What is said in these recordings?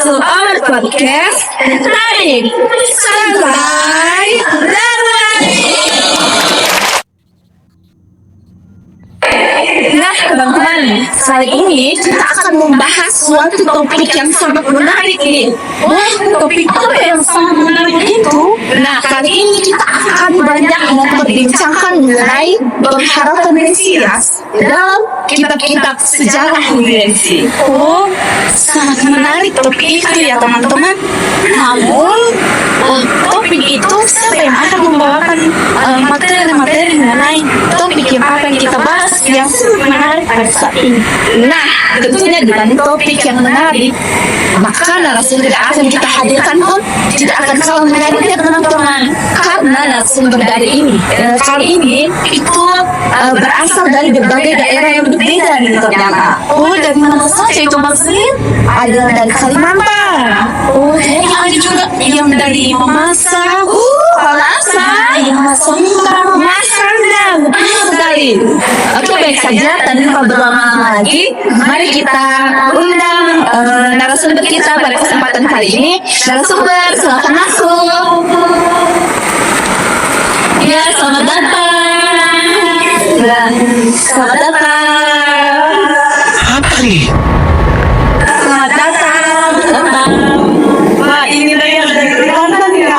to our podcast Tarik Santai Darurat. Nah teman-teman, kali ini kita akan membahas suatu topik yang sangat menarik nih. Wah, topik apa yang sangat menarik itu? Nah, kali ini kita akan banyak memperbincangkan mengenai pengharapan Mesias dalam kitab-kitab sejarah Yunani. Oh, sangat menarik topik itu ya teman-teman. Namun, topik itu siapa yang akan membawakan materi-materi mengenai topik yang akan kita bahas yang menarik pada saat ini. Nah, tentunya dengan topik yang menarik, maka narasumber yang akan kita hadirkan pun tidak akan kalah menarik ya teman-teman. Karena narasumber dari ini kali ini itu berasal dari berbagai daerah yang berbeda nih ternyata. Oh, dari mana saja itu maksudnya? Ada dari Kalimantan. Oh, ada juga yang dari Mamasa. Palasa, Masanda, betul sekali. Oke, baik saja. Tanpa berlama-lama lagi, mari kita undang narasumber kita pada kesempatan kali ini. Narasumber, silakan masuk. Ya, selamat datang. Selamat datang. Apa nih? Selamat datang. Wah, ini dari Kalimantan ya.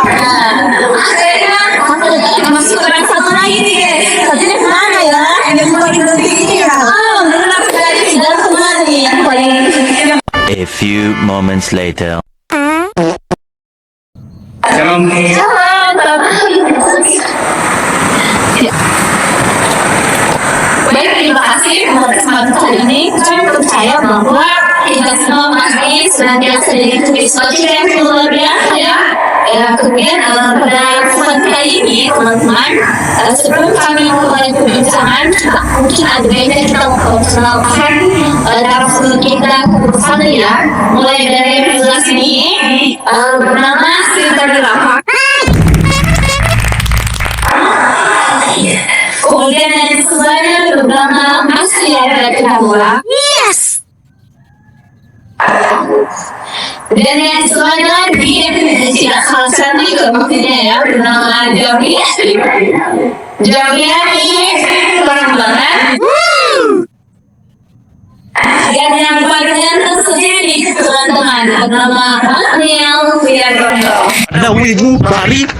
Masih kurang satu lagi nih guys. Satunya kemana ya? Yang paling penting ya. Oh, benar dari segala kemana nih? Yang paling. A few moments later. Shalom. Ya. Baik, terima kasih untuk kesempatan kali ini. Saya percaya bahwa kita semua masih senantiasa diberi sesuatu yang luar biasa ya. Kemudian pada kesempatan kali ini teman-teman, sebelum kami mulai perbincangan, mungkin ada baiknya kita memperkenalkan narasumber kita bersama ya. Mulai dari yang sebelah sini, bernama Sri Rafa. Kemudian yang sebelahnya bernama Mas Yara Kedua. Yes. Dan yang sebelahnya lagi tidak kalah cantik maksudnya ya, bernama Jauhia. Jauhia ini orang banget. Dan yang paling ganteng sendiri teman-teman bernama Mas Niel Wiyagondo. Ada ibu balik.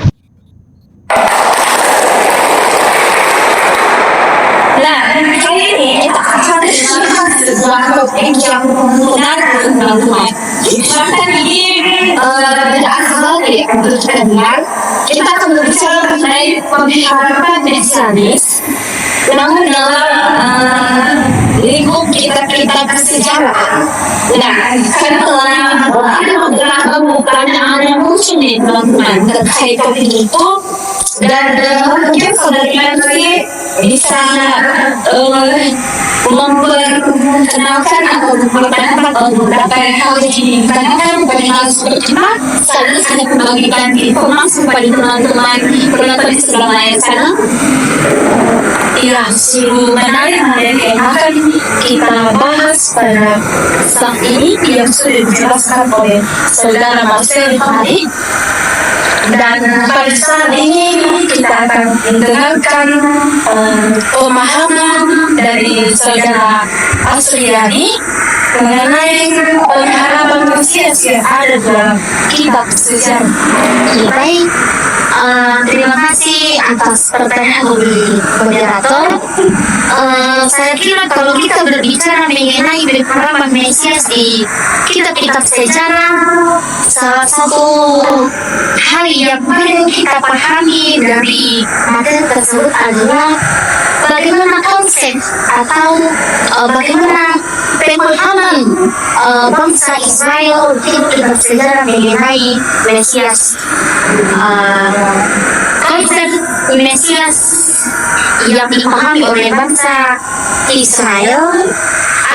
Nah, kali ini kita akan membahas sebuah topik yang menarik teman-teman. Bahkan ini tidak asal lagi untuk kita dengar. Kita akan berbicara mengenai pengharapan Mesianis. Namun dalam lingkup kitab-kitab sejarah. Nah, karena ada beberapa pertanyaan yang muncul nih teman-teman terkait topik itu. Dan mungkin saudara nanti bisa memperkenalkan atau memperkenalkan beberapa hal yang ditanyakan pada hal seperti apa. Saya hanya membagikan informasi kepada teman-teman penonton di sebelah layar sana. Ya, sungguh menarik yang akan kita bahas pada saat ini yang sudah dijelaskan oleh saudara Marcel tadi. Dan pada saat ini kita akan mendengarkan pemahaman dari saudara Asriani mengenai pengharapan Mesias yang ada dalam kitab sejarah. Baik, terima kasih atas pertanyaan dari moderator. Saya kira kalau kita berbicara mengenai pengharapan Mesias di kitab-kitab sejarah, salah satu hal yang perlu kita pahami dari materi tersebut adalah bagaimana konsep atau bagaimana pemahaman bangsa Israel di kitab sejarah mengenai Mesias. Konsep Mesias yang dipahami oleh bangsa Israel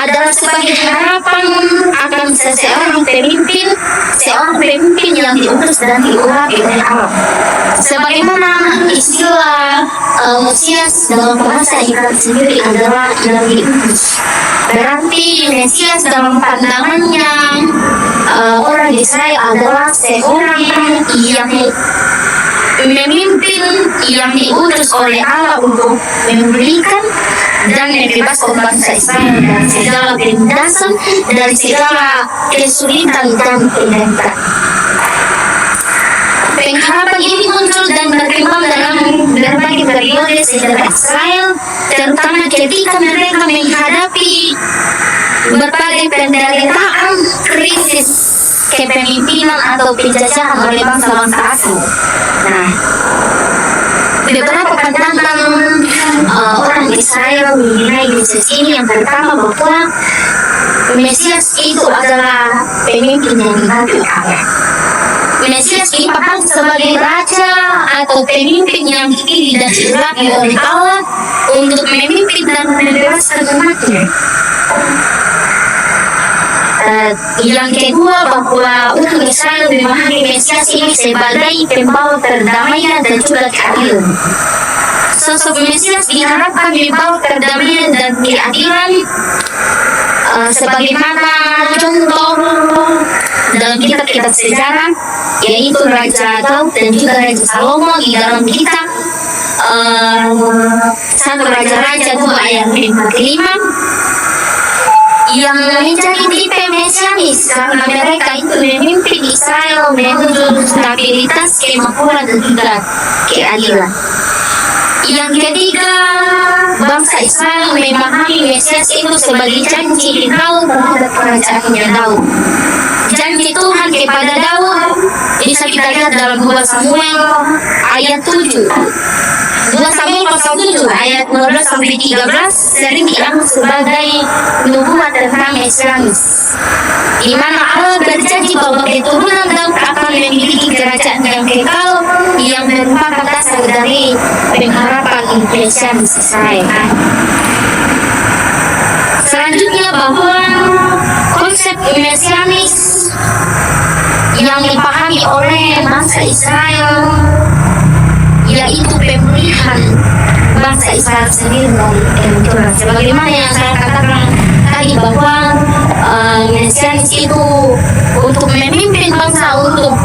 adalah sebagai harapan akan seorang pemimpin yang diutus dan diurapi oleh Allah. Sebagaimana istilah Mesias dalam bahasa Ibrani sendiri adalah Nabi Kudus. Berarti Mesias dalam pandangannya orang Israel adalah seorang yang memimpin, yang diutus oleh Allah untuk memulihkan dan membebaskan bangsa Israel dari segala penindasan, dari segala kesulitan dan penderitaan. Pengharapan ini muncul dan berkembang dalam berbagai periode sejarah Israel, terutama ketika mereka menghadapi berbagai penderitaan, krisis kepemimpinan atau penjajahan oleh bangsa-bangsa asing. Nah, beberapa pandangan orang Israel mengenai Mesias ini, yang pertama bahwa Mesias itu adalah pemimpin yang dipanggil Allah. Mesias dipahami sebagai raja atau pemimpin yang dipilih dan diurapi oleh Allah untuk memimpin dan membebaskan umatnya. Yang kedua, bahwa orang Israel memahami Mesias ini sebagai pembawa perdamaian dan juga keadilan. Sosok Mesias diharapkan membawa perdamaian dan keadilan, sebagaimana contoh dalam kitab-kitab sejarah, yaitu Raja Daud dan juga Raja Salomo di dalam kitab 1 Raja-Raja 2 ayat 45, yang menjadi tipe mesianis karena mereka itu memimpin Israel menuju stabilitas, kemakmuran dan juga keadilan. Yang ketiga, bangsa Israel memahami Mesias itu sebagai janji Daud terhadap kerajaannya Daud. Janji Tuhan kepada Daud bisa kita lihat dalam 2 Samuel ayat 7. 2 Samuel pasal 7 ayat 12 sampai 13 sering dianggap sebagai nubuat tentang Mesianis, di mana Allah berjanji bahwa keturunan Daud akan memiliki kerajaan yang kekal yang merupakan dasar dari pengharapan Mesianis Israel. Selanjutnya, bahwa konsep Mesianis yang dipahami oleh bangsa Israel yaitu pemulihan bangsa Israel sendiri dari kehancuran. Sebagaimana yang saya katakan tadi, bahwa Mesianis itu untuk memimpin bangsa, untuk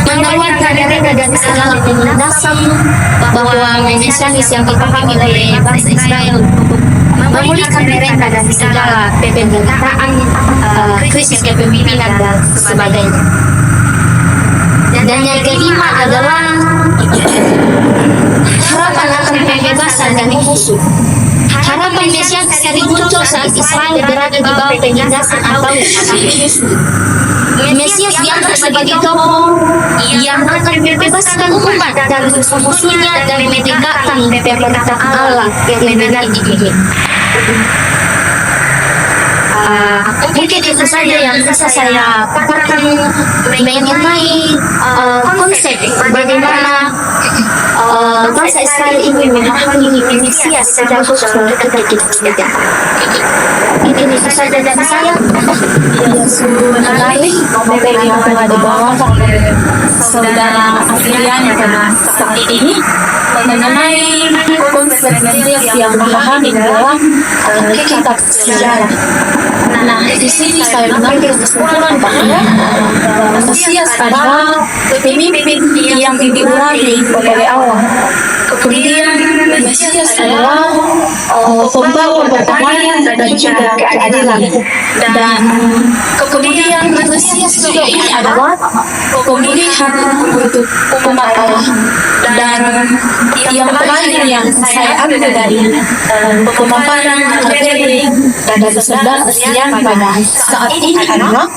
mengeluarkan mereka dari segala penindasan, bahwa Mesianis yang dipahami oleh bangsa Israel untuk memulihkan mereka dari segala penderitaan, krisis kepemimpinan dan sebagainya. Dan yang kelima adalah harapan akan pembebasan dari musuh. Harapan Mesias sering muncul saat Israel berada di bawah penindasan atau musuh. Mesias dianggap sebagai tokoh yang akan membebaskan umat dari musuhnya dan menegakkan pemerintahan Allah yang benar di bumi. Mungkin itu saja yang bisa saya katakan mengenai konsep bagaimana bangsa Israel ini memahami Mesias dan khusus ketika kita. Ini bisa saja dari saya. Menarik materi yang telah dibawakan oleh saudara Afrian pada saat ini mengenai konsep Mesias yang dipahami dalam kitab sejarah. Nah, di sini saya mengambil kesimpulan bahwa Mesias adalah pemimpin yang diurapi oleh Allah. Kemudian Mesias adalah pembawa perdamaian dan juga keadilan. Dan kemudian Mesias juga ini adalah pemulihan untuk umat Allah. Dan yang terakhir yang saya ambil dari pemaparan materi dan dari saudara Asian pada saat ini adalah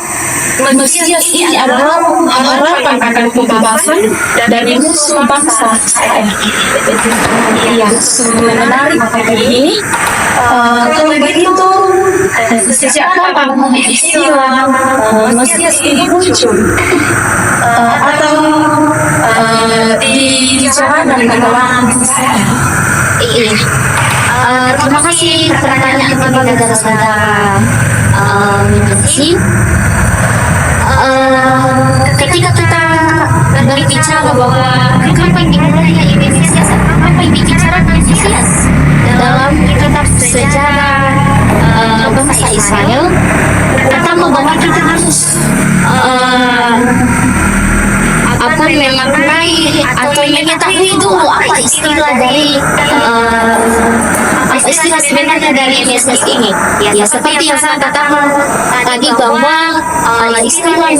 Mesias ini adalah harapan akan pembebasan dari musuh bangsa Israel. Yang sungguh menarik materi ini. Kalau begitu, sejak kapan istilah Mesias ini muncul? Atau dibicarakan di kalangan Israel? Terima kasih pertanyaan kepada saudara Minasi. Ketika kita berbicara bahwa kapan dimulainya Mesias istilah dari istilah sebenarnya dari Mesias ini. Ya seperti yang saya katakan tadi bahwa istilah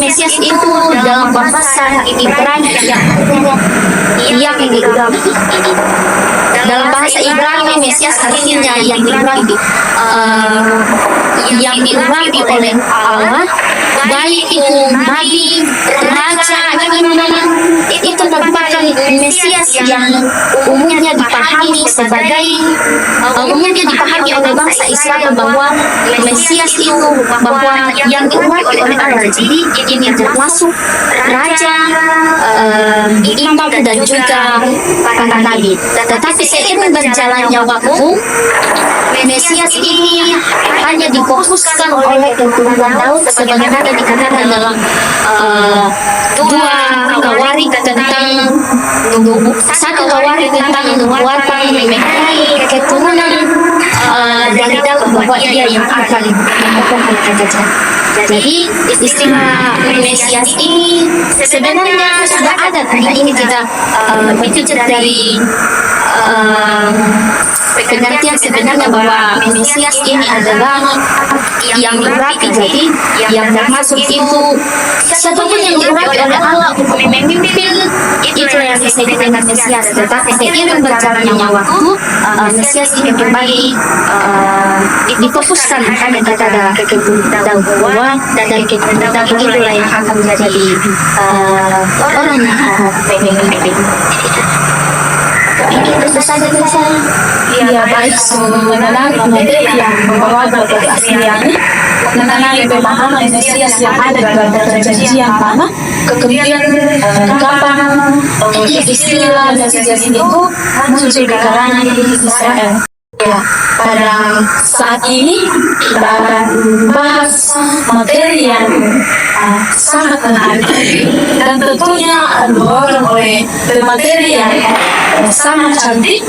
Mesias itu dalam bahasa Ibrani yang dalam bahasa Ibrani Mesias artinya yang diurapi oleh Allah, baik itu nabi, raja, imam, itu merupakan Mesias yang umumnya dipahami oleh bangsa Israel bahwa Mesias itu bahwa yang diurapi oleh Allah. Jadi ini termasuk raja, imam dan juga para nabi. Tetapi seiring berjalannya waktu, Mesias ini hanya difokuskan oleh keturunan Daud sebagaimana dikatakan dalam dua Khawarij tentang satu Khawarij tentang nubuatan mengenai keturunan dari Daud bahwa dia yang akan memotong raja. Jadi istilah Mesias ini sebenarnya sudah ada. Ini kita itu dari pengertian sebenarnya bahwa Mesias ini adalah yang diurapi, jadi yang termasuk itu satupun yang diurapi oleh Allah untuk memimpin itu yang disebut dengan Mesias. Tetapi seiring berjalannya waktu, Mesias ini kembali difokuskan hanya kepada keturunan Daud bahwa dari keturunan Daud itulah yang akan menjadi orang yang akan memimpin. Itu saja dari saya. Ya baik, mengenai materi yang membawa keaslian, mengenai pemahaman Mesias yang ada dalam perjanjian lama, kemudian kapan istilah Mesias itu muncul di kalangan Israel. Ya, pada saat ini kita akan bahas materi yang sangat menarik dan tentunya dibawakan oleh pemateri yang sangat cantik.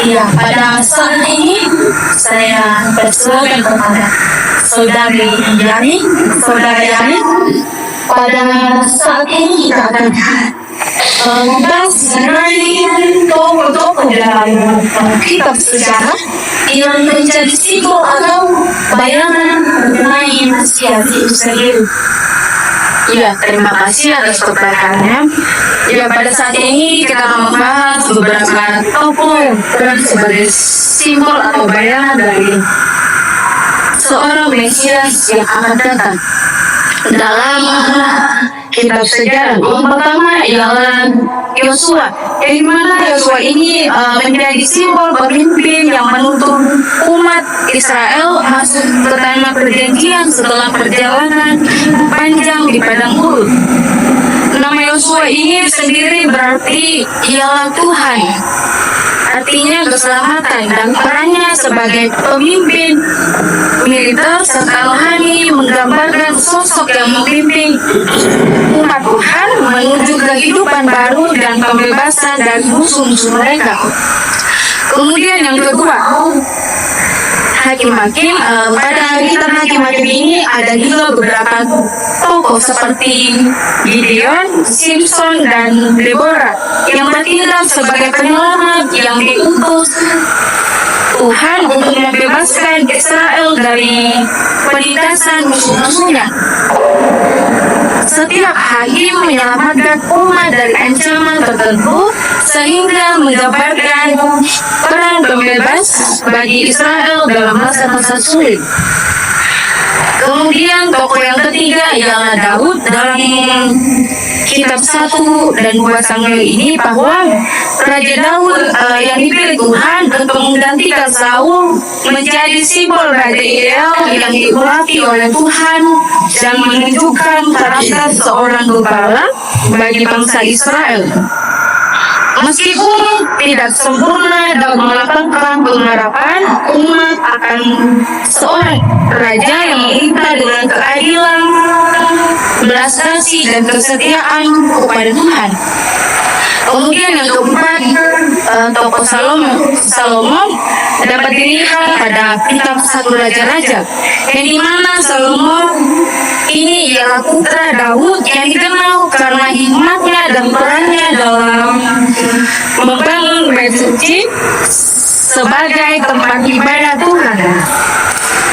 Ya, pada saat ini saya persilakan kepada saudara Yani. Pada saat ini kita akan membahas mengenai tokoh-tokoh dalam kitab sejarah yang menjadi simbol atau bayangan mengenai Mesias itu sendiri. Ya, terima kasih atas perhatiannya. Ya, pada saat ini kita akan membahas beberapa tokoh yang berperan sebagai simbol atau bayangan dari seorang Mesias yang akan datang dalam kitab sejarah. Yang pertama ialah Yosua. Yang mana Yosua ini menjadi simbol pemimpin yang menuntun umat Israel masuk ke tanah perjanjian setelah perjalanan panjang di padang gurun. Nama Yosua ini sendiri berarti ialah Tuhan, artinya keselamatan, dan perannya sebagai pemimpin militer serta rohani menggambarkan sosok yang memimpin umat Tuhan menuju kehidupan baru dan pembebasan dari musuh-musuh mereka. Kemudian yang kedua, Hakim-Hakim. Pada kitab Hakim-Hakim ini ada juga beberapa tokoh seperti Gideon, Simpson, dan Deborah yang bertindak sebagai penyelamat yang diutus Tuhan untuk membebaskan Israel dari penindasan musuh-musuhnya. Setiap hakim menyelamatkan umat dari ancaman tertentu sehingga menggambarkan peran pembebas bagi Israel dalam masa-masa sulit. Kemudian tokoh yang ketiga ialah Daud. Dalam kitab 1 dan 2 Samuel ini bahwa Raja Daud yang dipilih Tuhan untuk menggantikan Saul menjadi simbol raja ideal yang diurapi oleh Tuhan dan menunjukkan karakter seorang gembala bagi bangsa Israel. Meskipun tidak sempurna dalam melapangkan pengharapan umat akan seorang raja yang meminta dengan keadilan, belas kasih dan kesetiaan kepada Tuhan. Kemudian yang keempat, tokoh Salomo dapat dilihat pada kitab 1 Raja-Raja, yang dimana Salomo ini ialah putra Daud yang dikenal karena hikmatnya dan perannya dalam membangun bait suci sebagai tempat ibadah Tuhan.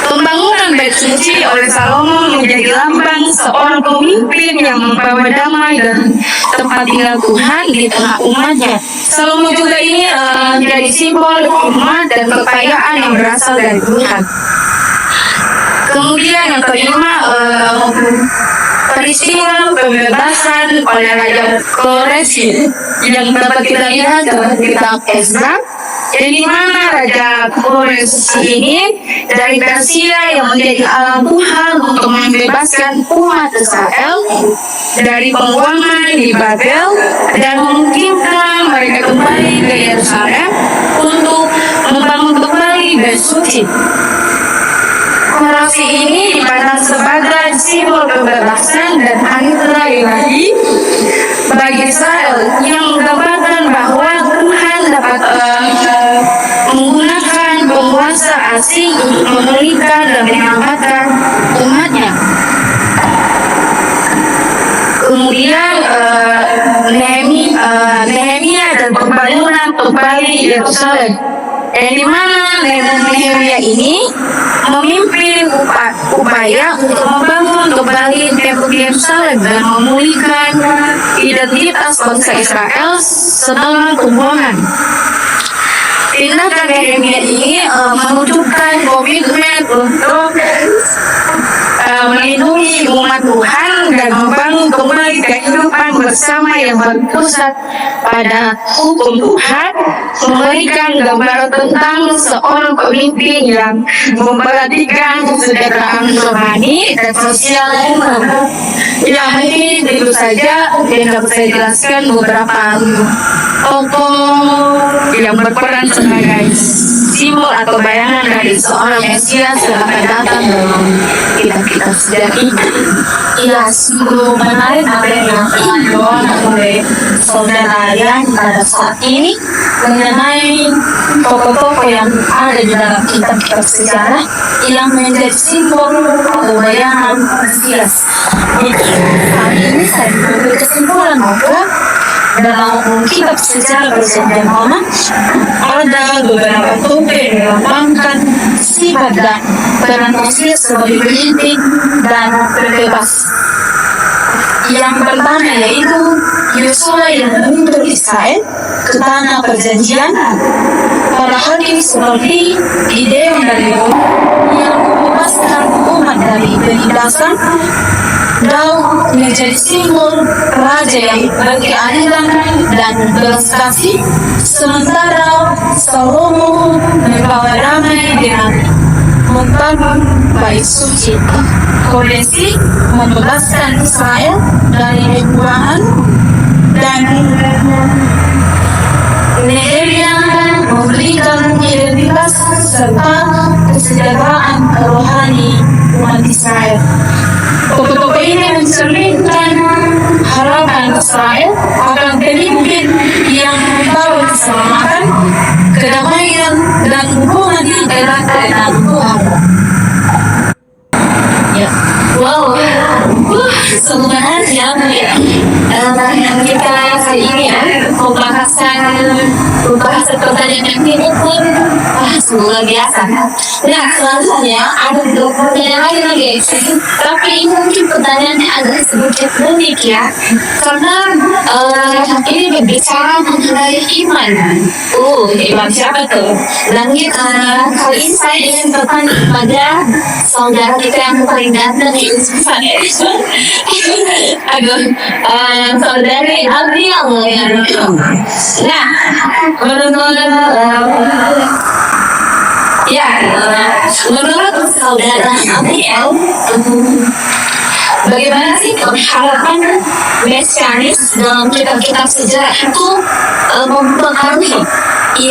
Pembangunan bait suci oleh Salomo menjadi lambang seorang pemimpin yang membawa damai dan tempat tinggal Tuhan di tengah umatnya. Salomo juga ini menjadi simbol umat dan kekayaan yang berasal dari Tuhan. Kemudian yang kelima, peristiwa pembebasan oleh Raja Koresi yang dapat kita lihat dalam kitab Ezra, yang dimana Raja Koresi ini dari Persia yang menjadi alat Tuhan untuk membebaskan umat Israel dari pembuangan di Babel dan memungkinkan mereka kembali ke Yerusalem untuk membangun kembali bait suci. Korasi ini dipandang sebagai simbol kebebasan dan anugerah ilahi bagi Israel yang menggambarkan bahwa Tuhan dapat menggunakan penguasa asing untuk memulihkan dan menyelamatkan umatnya. Kemudian Nehemia dan pembangunan kembali Yerusalem, yang dimana Nehemia ini memimpin upaya untuk membangun kembali Tempel Yerusalem dan memulihkan identitas bangsa Israel setelah pembuangan. Tindakan Nehemia ini menunjukkan komitmen untuk melindungi umat Tuhan dan membangun kembali kehidupan bersama yang berpusat pada hukum Tuhan, memberikan gambaran tentang seorang pemimpin yang memperhatikan kesejahteraan rohani dan sosial umat. Ya, mungkin itu saja yang dapat saya jelaskan beberapa tokoh yang berperan sebagai simbol atau bayangan dari seorang Mesias yang akan datang dalam kitab-kitab sejarah ini. Iya, sungguh menarik apa yang dilakukan oleh saudara Rian pada saat ini mengenai tokoh-tokoh yang ada di dalam kitab-kitab sejarah yang menjadi simbol atau bayangan Mesias. Hari ini saya mengambil kesimpulan bahwa dalam kitab sejarah Perjanjian Lama ada beberapa tokoh yang melambangkan sifat dan peran Mesias sebagai pemimpin dan pembebas. Yang pertama yaitu Yosua yang memimpin Israel ke tanah perjanjian, para hakim seperti Gideon dan Yoab yang membebaskan umat dari penindasan. Daud menjadi simbol raja yang berkeadilan dan belas kasih, sementara Salomo membawa damai dengan membangun bait suci. Koresi membebaskan Israel dari pembuangan dan Nehemia memberikan identitas serta kesejahteraan rohani umat Israel. Tokoh-tokoh ini mencerminkan harapan Israel akan pemimpin yang membawa keselamatan, kedamaian, dan hubungan yang erat dengan Tuhan. Ya, wow, Sungguh menarik ya, kita hari ini ya pembahasan pertanyaan yang ini pun luar biasa. Nah, selanjutnya ada dua pertanyaan lain lagi, tapi ini mungkin pertanyaannya agak sedikit unik ya, karena ini berbicara mengenai iman. Iman siapa tuh? Dan kali ini saya ingin bertanya kepada saudara kita yang paling ganteng di Ustaz. Aduh, saudari Abiel ya. Nah, menurut saudara Abiel, bagaimana sih harapan mesianis dalam kitab-kitab sejarah itu mempengaruhi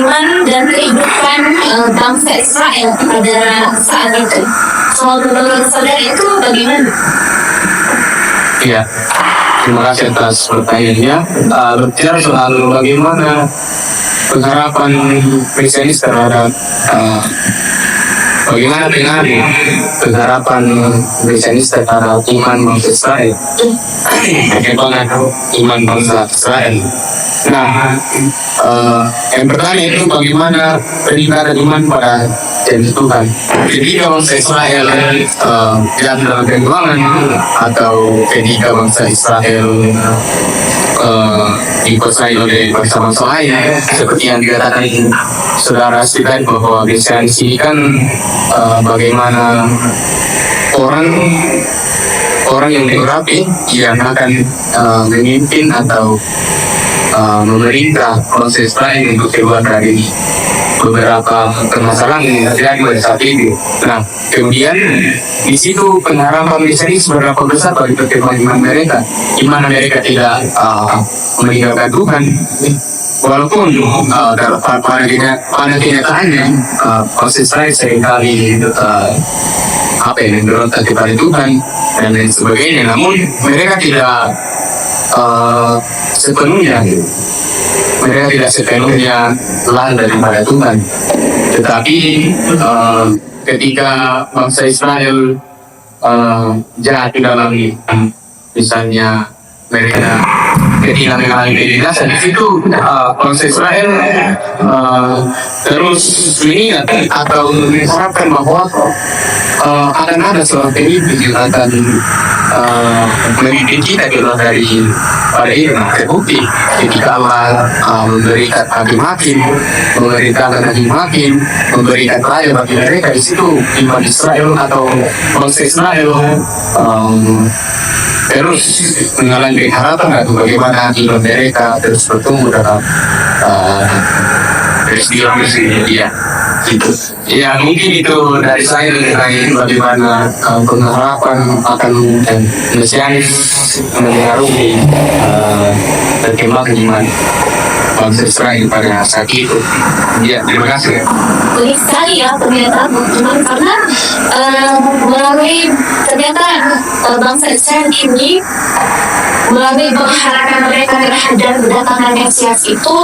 iman dan kehidupan bangsa Israel pada saat itu? Soal menurut saudara itu bagaimana? Iya, terima kasih atas pertanyaannya. Berbicara soal bagaimana pengharapan Mesianis terhadap bagaimana dengan pengharapan Mesianis terhadap iman bangsa Israel? Perkembangan iman bangsa Israel. Nah, yang pertama itu bagaimana peningkatan iman pada janji Tuhan. Ketika bangsa Israel jatuh dalam kegelapan, atau ketika bangsa Israel dikuasai oleh bangsa-bangsa lain, seperti yang dikatakan saudara Stephen bahwa Mesianis ini kan bagaimana orang yang diurapi yang akan memimpin atau memerintah bangsa Israel untuk keluar dari beberapa permasalahan yang terjadi pada saat ini. Nah, kemudian di situ pengharapan Mesianis seberapa besar bagi perkembangan iman mereka, di mana mereka tidak meninggalkan Tuhan. Walaupun pada kenyataannya bangsa Israel seringkali memberontak kepada Tuhan dan lain sebagainya, namun mereka tidak sepenuhnya lari daripada Tuhan. Tetapi ketika bangsa Israel jatuh dalam misalnya mereka ketika mengalami penindasan, di situ bangsa Israel terus mengingat atau mengharapkan bahwa akan ada seorang pemimpin yang akan memimpin kita keluar dari pada ini. Terbukti ketika Allah memberikan hakim-hakim, memerintahkan hakim-hakim, memberikan raja bagi mereka, di situ iman Israel atau bangsa Israel terus mengalami harapan atau bagaimana iman mereka terus bertumbuh dalam peristiwa ya. Gitu. Ya, mungkin itu dari saya mengenai bagaimana pengharapan akan Mesianis mengaruhi perkembangan iman bangsa Israel pada saat itu. Ya, terima kasih. Unik sekali ya ternyata teman-teman, karena melalui ternyata bangsa Israel ini melalui pengharapan mereka terhadap kedatangan Mesias itu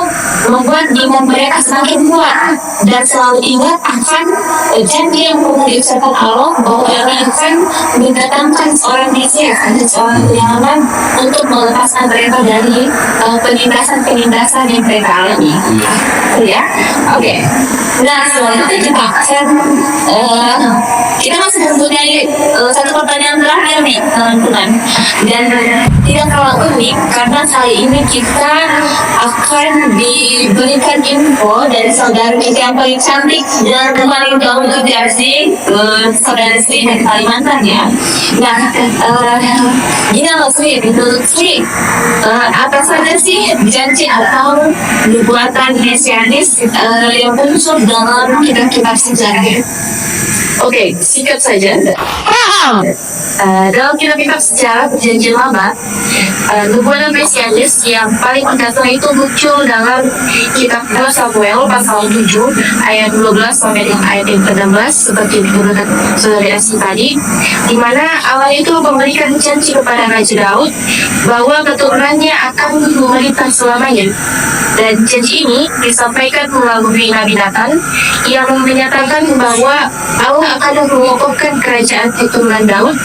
membuat iman mereka semakin kuat dan selalu ingat akan janji yang pernah diucapkan Allah bahwa Allah akan mendatangkan seorang Mesias dan seorang penyelamat untuk melepaskan mereka dari penindasan-penindasan yang mereka alami. Ya, oke. Nah, selanjutnya kita masih mempunyai satu pertanyaan terakhir nih teman-teman, dan tidak kalah unik karena kali ini kita akan diberikan info dari saudara kita yang paling cantik dan paling jauh juga sih, saudara Sri dari Kalimantan ya. Nah, gini loh Sri, menurut Sri apa saja sih janji atau nubuatan Mesianis yang muncul dalam kitab-kitab sejarah? Oke, singkat saja. Dalam kitab-kitab sejarah Perjanjian Lama, nubuatan Mesianis yang paling mendasar itu muncul dalam kitab 2 Samuel pasal 7 ayat 12 sampai dengan ayat yang ke-16 seperti digunakan saudari Asti tadi, di mana Allah itu memberikan janji kepada Raja Daud bahwa keturunannya akan memerintah selamanya. Dan janji ini disampaikan melalui Nabi Nathan yang menyatakan bahwa Allah akan mengokohkan kerajaan keturunan Daud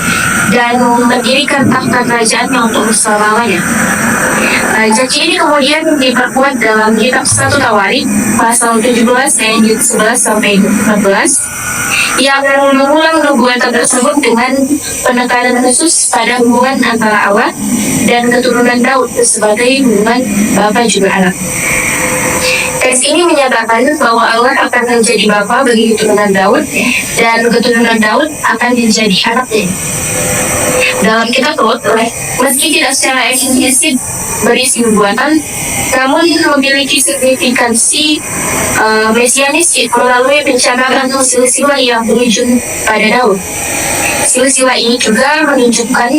dan mendirikan takhta kerajaannya untuk selama-lamanya. Janji ini kemudian diperkuat dalam kitab 1 Tawarik pasal 17 ayat 11 sampai 14 yang mengulang nubuatan tersebut dengan penekanan khusus pada hubungan antara Allah dan keturunan Daud sebagai hubungan bapa juga anak. Teks ini menyatakan bahwa Allah akan menjadi bapa bagi keturunan Daud dan keturunan Daud akan menjadi anaknya. Dalam kitab Rut, meski tidak secara eksplisit berisi nubuatan, namun memiliki signifikansi mesianis melalui pencatatan silsilah yang menuju pada Daud. Silsilah ini juga menunjukkan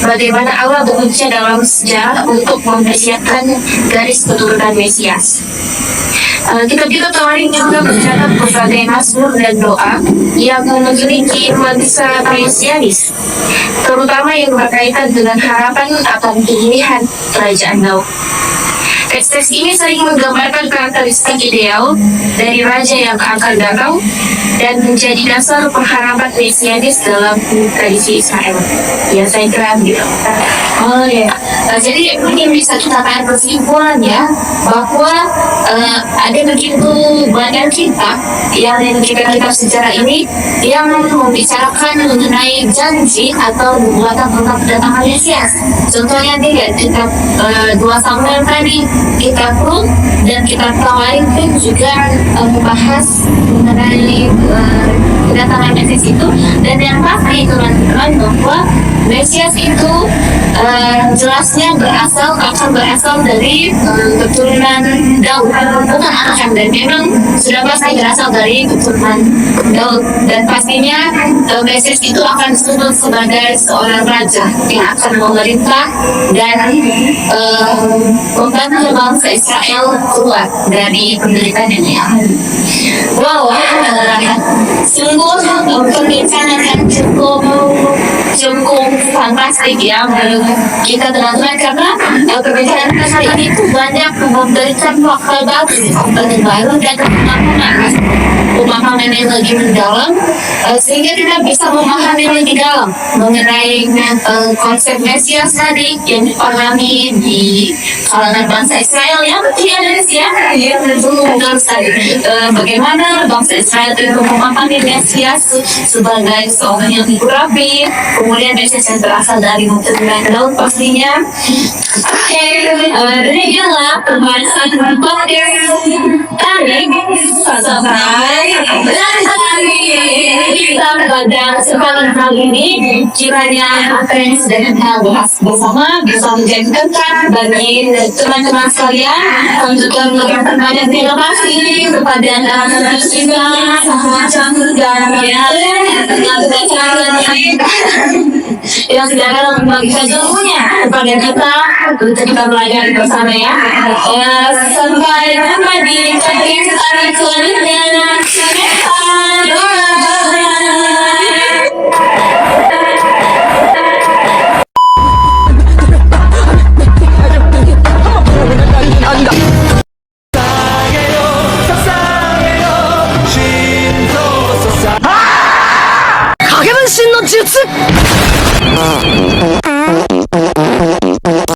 bagaimana Allah bekerja dalam sejarah untuk mempersiapkan garis keturunan Mesias. Kitab-kitab Tawarik juga mencatat berbagai mazmur dan doa yang memiliki nuansa mesianis, terutama yang berkaitan dengan harapan akan pemilihan kerajaan Daud. Teks Mesias ini sering menggambarkan karakteristik ideal dari raja yang akan datang dan menjadi dasar pengharapan mesianis dalam tradisi Israel. Ya, saya kira gitu. Oh ya, jadi mungkin bisa kita tarik kesimpulan ya bahwa ada begitu banyak kitab yang kitab sejarah ini yang membicarakan mengenai janji atau nubuatan tentang kedatangan Mesias. Contohnya dia kitab 2 Samuel tadi, kitab Rut dan kitab Tawarik pun juga membahas mengenai kedatangan Mesias itu. Dan yang pasti teman-teman bahwa Mesias itu jelasnya akan berasal dari keturunan Daud, bukan akan, dan memang sudah pasti berasal dari keturunan Daud. Dan pastinya Mesias itu akan disebut sebagai seorang raja yang akan memerintah dan membantu bangsa Israel keluar dari penderitaan yang ada. Wow, sungguh perbincangan yang cukup fantastik ya menurut kita teman-teman, karena perbincangan kita kali ini tuh banyak memberikan fakta baru dan pemahaman yang lebih mendalam, sehingga kita bisa memahami lebih dalam mengenai konsep Mesias tadi yang dipahami di kalangan bangsa Israel yang tidak ya betul sekali. Bagaimana bangsa Israel itu memahami Mesias sebagai seorang yang rapi, kemudian Mesias yang berasal dari keturunan Daud pastinya. Oke, demikianlah pembahasan podcast tadi sampai dan kali kita pada kesempatan kali ini kiranya apa yang sudah kita bahas bersama bisa menjadikan bagi teman-teman sekalian. Juga mengucapkan banyak terima kasih kepada anak-anak kita dan yang sudah membagikan ilmunya kepada kita untuk kita belajar bersama ya. Sampai jumpa di podcast selanjutnya.